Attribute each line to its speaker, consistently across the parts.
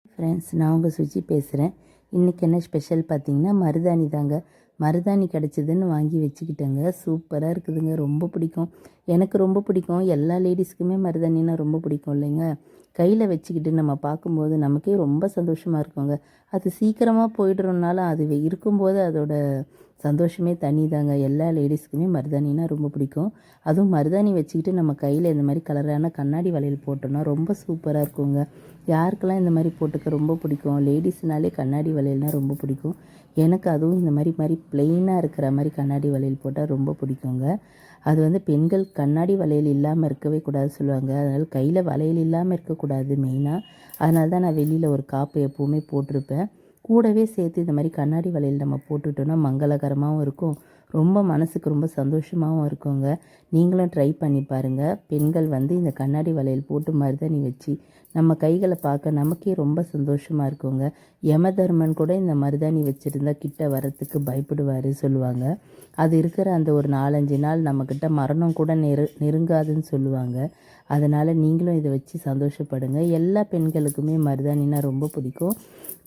Speaker 1: Friends, நான் உங்கள் சுஜி பேசுகிறேன். இன்றைக்கி என்ன ஸ்பெஷல் பார்த்தீங்கன்னா, மருதாணி தாங்க. மருதாணி கிடச்சிதுன்னு வாங்கி வச்சுக்கிட்டேங்க. சூப்பராக இருக்குதுங்க. ரொம்ப பிடிக்கும். எனக்கு ரொம்ப பிடிக்கும். எல்லா லேடிஸ்க்குமே மருதாணினா ரொம்ப பிடிக்கும் இல்லைங்க. கையில் வச்சுக்கிட்டு நம்ம பார்க்கும்போது நமக்கே ரொம்ப சந்தோஷமாக இருக்குங்க. அது சீக்கிரமாக போய்டுறனால அது இருக்கும்போது அதோட சந்தோஷமே தனி தாங்க. எல்லா லேடிஸ்க்குமே மருதாணினா ரொம்ப பிடிக்கும். அதுவும் மருதாணி வச்சுக்கிட்டு நம்ம கையில் இந்த மாதிரி கலரான கண்ணாடி வளையல் போட்டோம்னா ரொம்ப சூப்பராக இருக்குங்க. யாருக்கெல்லாம் இந்த மாதிரி போட்டுக்க ரொம்ப பிடிக்கும்? லேடிஸ்னாலே கண்ணாடி வளையல்னால் ரொம்ப பிடிக்கும். எனக்கு அதுவும் இந்த மாதிரி ப்ளெயினாக இருக்கிற மாதிரி கண்ணாடி வளையல் போட்டால் ரொம்ப பிடிக்குங்க. அது வந்து பெண்கள் கண்ணாடி வளையல் இல்லாமல் இருக்கவே கூடாது சொல்லுவாங்க. அதனால் கையில் வளையல் இல்லாமல் இருக்கக்கூடாது மெயினாக. அதனால தான் நான் வெளியில் ஒரு காப்பு எப்போவுமே போட்டிருப்பேன். கூடவே சேர்த்து இந்த மாதிரி கண்ணாடி வளையல் நம்ம போட்டுட்டோன்னா மங்களகரமாகவும் இருக்கும். ரொம்ப மனசுக்கு ரொம்ப சந்தோஷமாகவும் இருக்குங்க. நீங்களும் ட்ரை பண்ணி பாருங்கள். பெண்கள் வந்து இந்த கண்ணாடி வளையல் போட்டு மருதாணி வச்சு நம்ம கைகளை பார்க்க நமக்கே ரொம்ப சந்தோஷமாக இருக்குங்க. யமதர்மன் கூட இந்த மருதாணி வச்சுருந்தா கிட்ட வரத்துக்கு பயப்படுவார் சொல்லுவாங்க. அது இருக்கிற அந்த ஒரு 4-5 நாள் நம்மக்கிட்ட மரணம் கூட நெருங்காதுன்னு சொல்லுவாங்க. அதனால் நீங்களும் இதை வச்சு சந்தோஷப்படுங்க. எல்லா பெண்களுக்குமே மருதாணினா ரொம்ப பிடிக்கும்.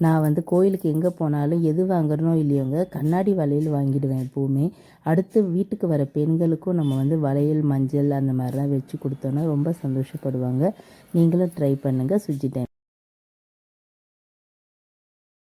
Speaker 1: நான் வந்து கோயிலுக்கு எங்கே போனாலும் எது வாங்குறனோ இல்லையோங்க, கண்ணாடி வளையல் வாங்கிடுவேன் எப்போவுமே. அடுத்து வீட்டுக்கு வர பெண்களுக்கும் நம்ம வந்து வளையல், மஞ்சள் அந்த மாதிரிலாம் வச்சு கொடுத்தோன்னா ரொம்ப சந்தோஷப்படுவாங்க. நீங்களும் ட்ரை பண்ணுங்கள். சுஜி டைம்.